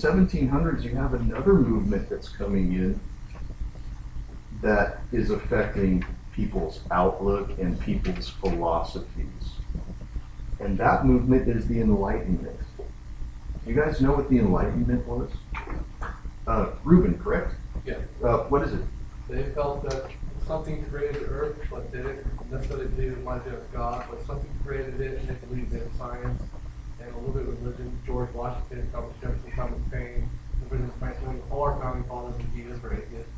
1700s, you have another movement that's coming in that is affecting people's outlook and people's philosophies. And that movement is the Enlightenment. You guys know what the Enlightenment was? Reuben, correct? Yeah. What is it? They felt that something created the earth, but they didn't necessarily believe it might be of God, but something created it, and they believed in science and a little bit of religion. George Washington, Thomas Jefferson, Thomas Paine, all our founding fathers and Jesus were atheists.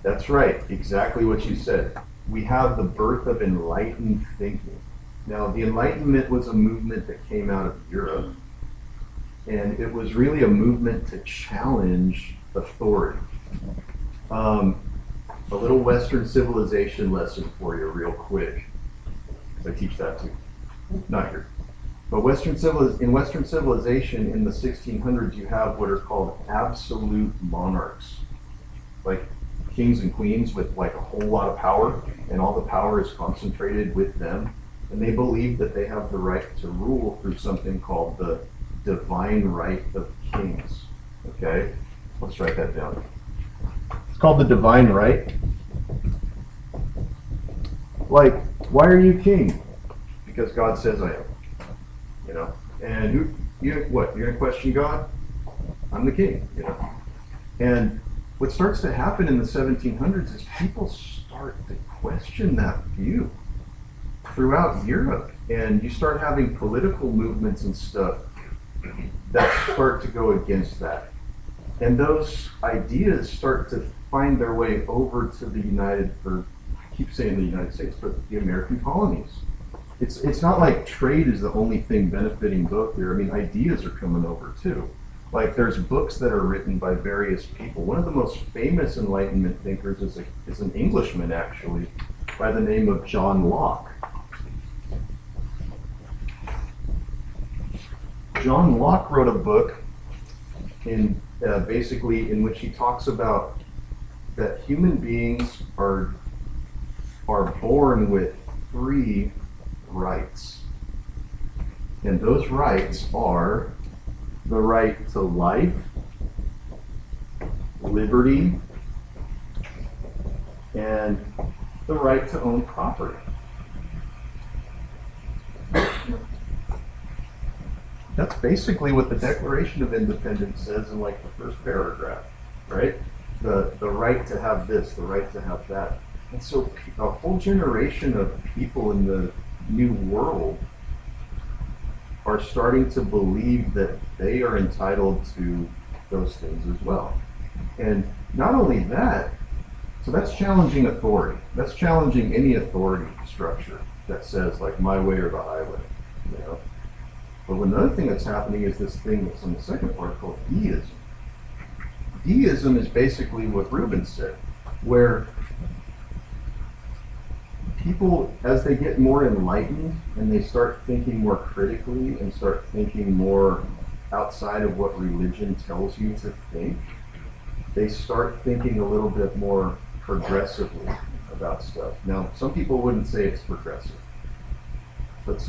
That's right, exactly what you said. We have the birth of enlightened thinking. Now, the Enlightenment was a movement that came out of Europe, and it was really a movement to challenge authority. A little Western civilization lesson for you real quick. I teach that too. Not here. But in Western civilization in the 1600s, you have what are called absolute monarchs. Like kings and queens with like a whole lot of power, and all the power is concentrated with them. And they believe that they have the right to rule through something called the divine right of kings. Okay? Let's write that down. It's called the divine right. Like, why are you king? Because God says I am. You know? And you're gonna question God? I'm the king, you know? And what starts to happen in the 1700s is people start to question that view throughout Europe. And you start having political movements and stuff that start to go against that. And those ideas start to find their way over to the I keep saying the United States, but the American colonies. It's not like trade is the only thing benefiting both here. I mean, ideas are coming over too. Like there's books that are written by various people. One of the most famous Enlightenment thinkers is an Englishman actually, by the name of John Locke. John Locke wrote a book in which he talks about that human beings are born with 3 rights. And those rights are the right to life, liberty, and the right to own property. That's basically what the Declaration of Independence says in like the first paragraph, right? The right to have this, the right to have that. And so a whole generation of people in the New World are starting to believe that they are entitled to those things as well. And not only that, so that's challenging authority. That's challenging any authority structure that says like my way or the highway, you know? But another thing that's happening is this thing that's on the second part called deism. Deism is basically what Reuben said, where people, as they get more enlightened and they start thinking more critically and start thinking more outside of what religion tells you to think, they start thinking a little bit more progressively about stuff. Now, some people wouldn't say it's progressive, but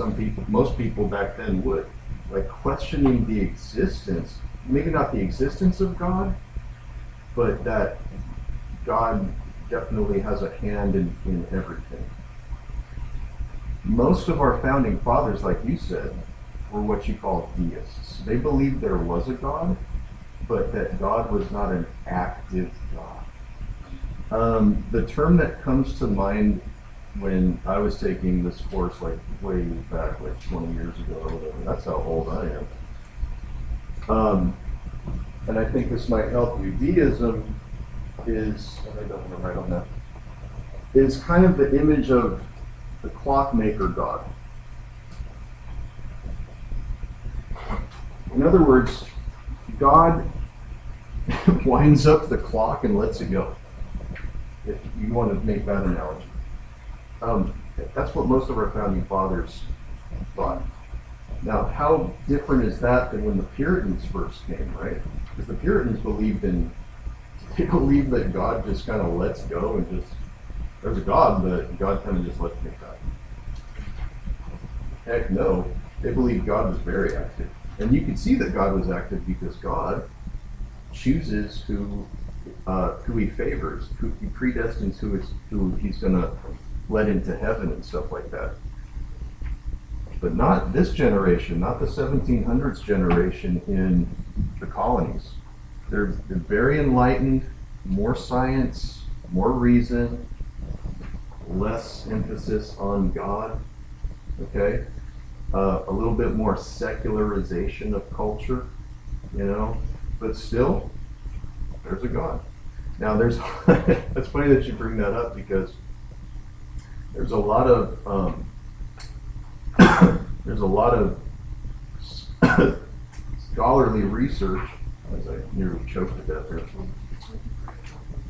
most people back then would. Like questioning the existence, maybe not the existence of God, but that God definitely has a hand in everything. Most of our founding fathers, like you said, were what you call deists. They believed there was a God, but that God was not an active God. The term that comes to mind when I was taking this course like way back, like 20 years ago or whatever, that's how old I am. And I think this might help you. Deism is, and I don't want to write on that, is kind of the image of the clockmaker God. In other words, God winds up the clock and lets it go, if you want to make that analogy. That's what most of our founding fathers thought. Now, how different is that than when the Puritans first came, right? Because the Puritans believed that God just kind of lets go and just, there's a God, but God kind of just lets me die. Heck no, they believed God was very active. And you can see that God was active because God chooses who he favors, who he predestines, who he's going to let into heaven and stuff like that. But not this generation, not the 1700s generation in the colonies. They're very enlightened, more science, more reason, less emphasis on God, okay? A little bit more secularization of culture, but still, there's a God. Now there's, it's funny that you bring that up because there's a lot of, scholarly research, as I nearly choked to death here.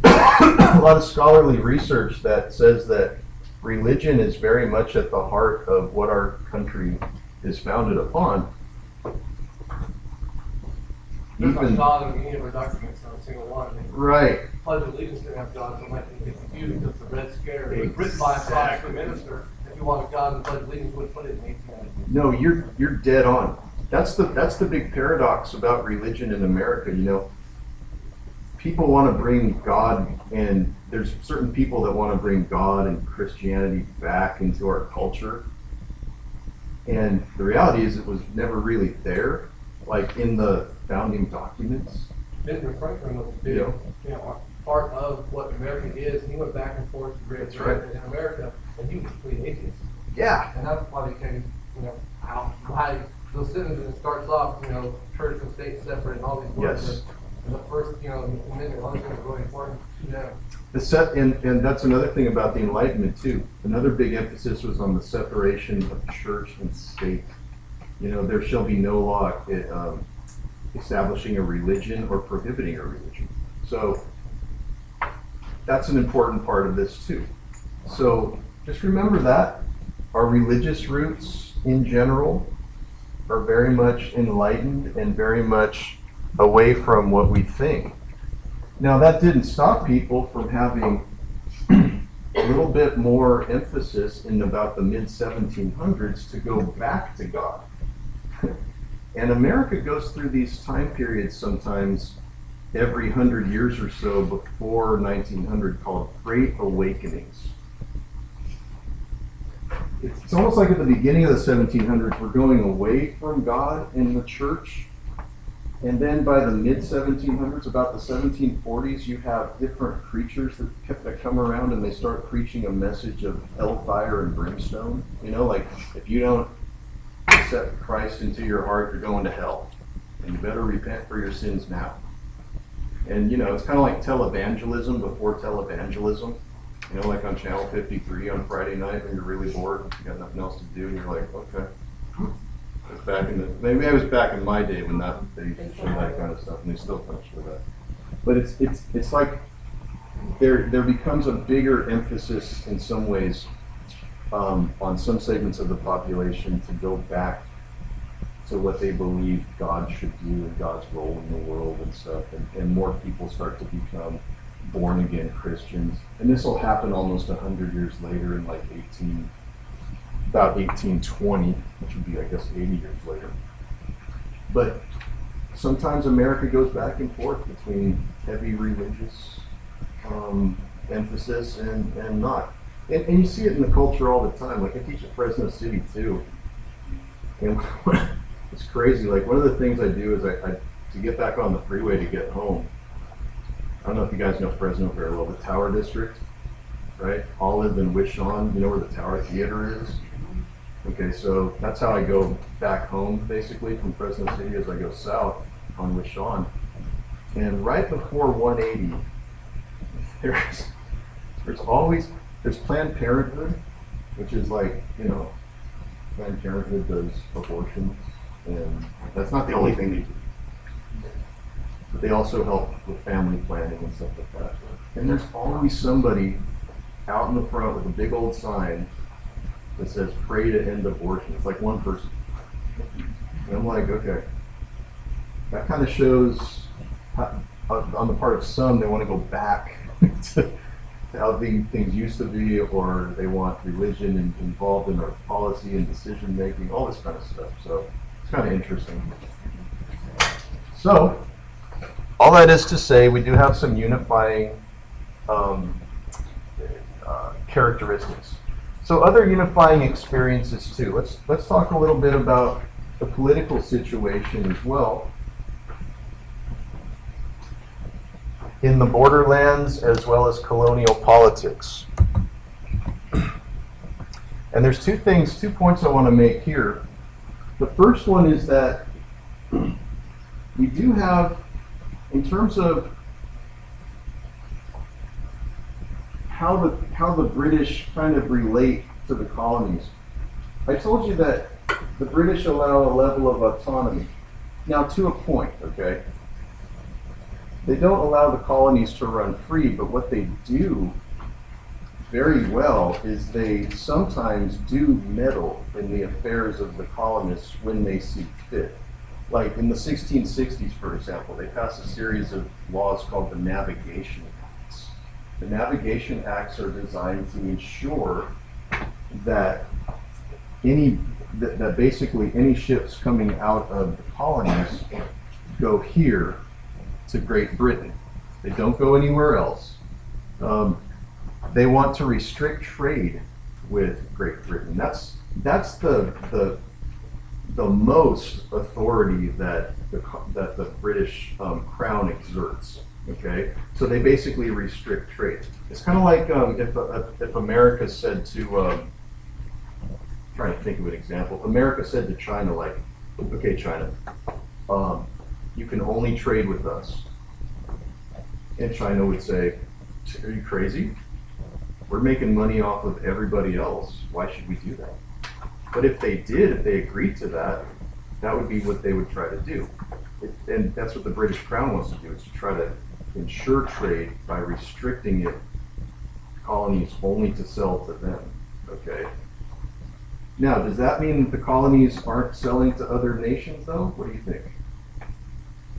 A lot of scholarly research that says that religion is very much at the heart of what our country is founded upon. There's not God in any of our documents, not a single one. Right. Pledge of Allegiance didn't have God, so it might be confused because the Red Scare was written by a Protestant minister. If you wanted God in the Pledge of Allegiance, you would put it in 1890. No, you're dead on. That's the big paradox about religion in America. People want to bring God, and there's certain people that want to bring God and Christianity back into our culture. And the reality is, it was never really there, like in the founding documents. Benjamin Franklin was a big, part of what America is. He went back and forth to Great Britain in America, and he was completely atheist. Yeah. And that's why they came, why those sentences starts off, church and state separate and all these words. Yes. And the first, amendment, all these things are really important to them. And that's another thing about the Enlightenment too. Another big emphasis was on the separation of church and state. There shall be no law establishing a religion or prohibiting a religion. So that's an important part of this too. So just remember that our religious roots in general are very much enlightened and very much away from what we think. Now that didn't stop people from having a little bit more emphasis in about the mid-1700s to go back to God. And America goes through these time periods sometimes every 100 years or so before 1900 called Great Awakenings. It's almost like at the beginning of the 1700s we're going away from God in the church. And then by the mid-1700s, about the 1740s, you have different preachers that come around and they start preaching a message of hellfire and brimstone. Like if you don't accept Christ into your heart, you're going to hell. And you better repent for your sins now. And it's kind of like televangelism before televangelism. Like on Channel 53 on Friday night when you're really bored, you got nothing else to do, and you're like, okay. Maybe I was back in my day when they used to show that kind of stuff, and they still don't show that. But it's like there becomes a bigger emphasis in some ways on some segments of the population to go back to what they believe God should do and God's role in the world and stuff, and more people start to become born again Christians. And this will happen almost 100 years later in like about 1820, which would be, I guess, 80 years later. But sometimes America goes back and forth between heavy religious emphasis and not. And you see it in the culture all the time. Like I teach at Fresno City too. And it's crazy. Like one of the things I do is I to get back on the freeway to get home. I don't know if you guys know Fresno very well, the Tower District, right? Olive and Wishon, you know where the Tower Theater is? Okay, so that's how I go back home, basically, from Fresno City as I go south on Wishon. And right before 180, there's Planned Parenthood, which is like, Planned Parenthood does abortions, and that's not the only thing they do. But they also help with family planning and stuff like that. And there's always somebody out in the front with a big old sign that says, pray to end abortion. It's like one person. And I'm like, okay. That kind of shows, on the part of some, they want to go back to how things used to be, or they want religion involved in our policy and decision making, all this kind of stuff. So It's kind of interesting. So, all that is to say, we do have some unifying characteristics. So other unifying experiences too. Let's talk a little bit about the political situation as well. In the borderlands as well as colonial politics. And there's two points I want to make here. The first one is that we do have, in terms of how the British kind of relate to the colonies. I told you that the British allow a level of autonomy. Now, to a point, okay? They don't allow the colonies to run free, but what they do very well is they sometimes do meddle in the affairs of the colonists when they see fit. Like in the 1660s, for example, they passed a series of laws called the Navigation Acts. The Navigation Acts are designed to ensure that basically any ships coming out of the colonies go here to Great Britain. They don't go anywhere else. They want to restrict trade with Great Britain. That's the most authority that the British Crown exerts. Okay, so they basically restrict trade. It's kind of like if America said to, trying to think of an example. America said to China, like, okay, China, you can only trade with us. And China would say, are you crazy? We're making money off of everybody else. Why should we do that? But if they agreed to that, that would be what they would try to do. And that's what the British Crown wants to do, is to try to ensure trade by restricting it, colonies only to sell to them, okay? Now, does that mean that the colonies aren't selling to other nations, though? What do you think?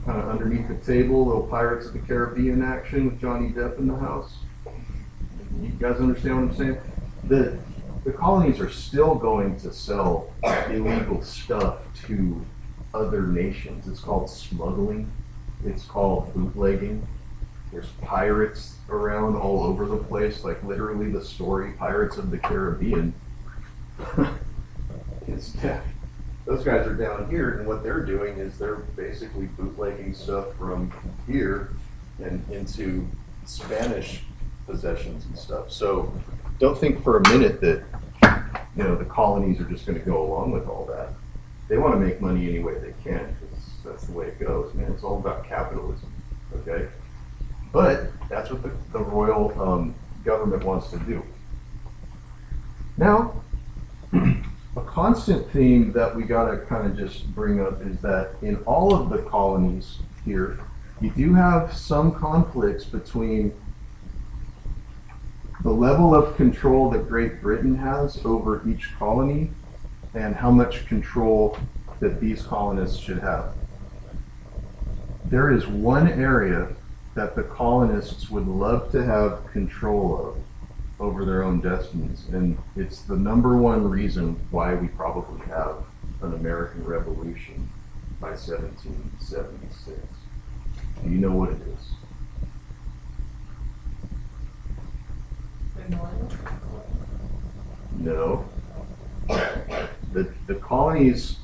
Kind of underneath the table, little Pirates of the Caribbean action with Johnny Depp in the house? You guys understand what I'm saying? The colonies are still going to sell illegal stuff to other nations. It's called smuggling. It's called bootlegging. There's pirates around all over the place, like literally the story Pirates of the Caribbean. Those guys are down here, and what they're doing is they're basically bootlegging stuff from here and into Spanish possessions and stuff. So don't think for a minute that the colonies are just going to go along with all that. They want to make money any way they can, because that's the way it goes, man. It's all about capitalism, okay? But that's what the royal government wants to do. Now, a constant theme that we got to kind of just bring up is that in all of the colonies here, you do have some conflicts between the level of control that Great Britain has over each colony and how much control that these colonists should have. There is one area that the colonists would love to have control of over their own destinies, and it's the number one reason why we probably have an American Revolution by 1776. Do you know what it is? No. The colonies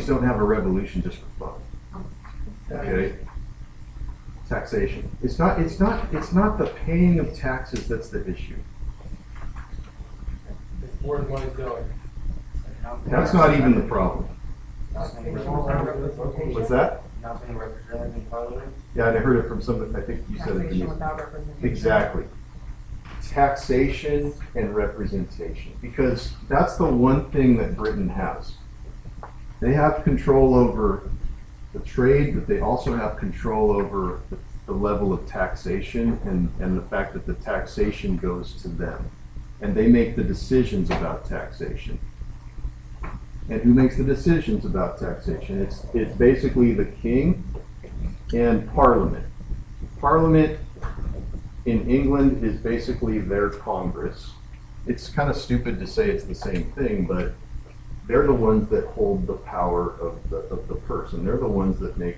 don't have a revolution just for fun. Okay? Taxation. It's not the paying of taxes that's the issue. It's where the money's going. That's not even the problem. What's What's that? Not being represented in Parliament? Yeah, and I heard it from somebody, I think you said it to Taxation me. without representation. Exactly. Taxation and representation. Because that's the one thing that Britain has. They have control over the trade, but they also have control over the level of taxation and the fact that the taxation goes to them. And they make the decisions about taxation. And who makes the decisions about taxation? It's basically the king and Parliament. Parliament in England is basically their Congress. It's kind of stupid to say it's the same thing, but they're the ones that hold the power of the purse, and they're the ones that make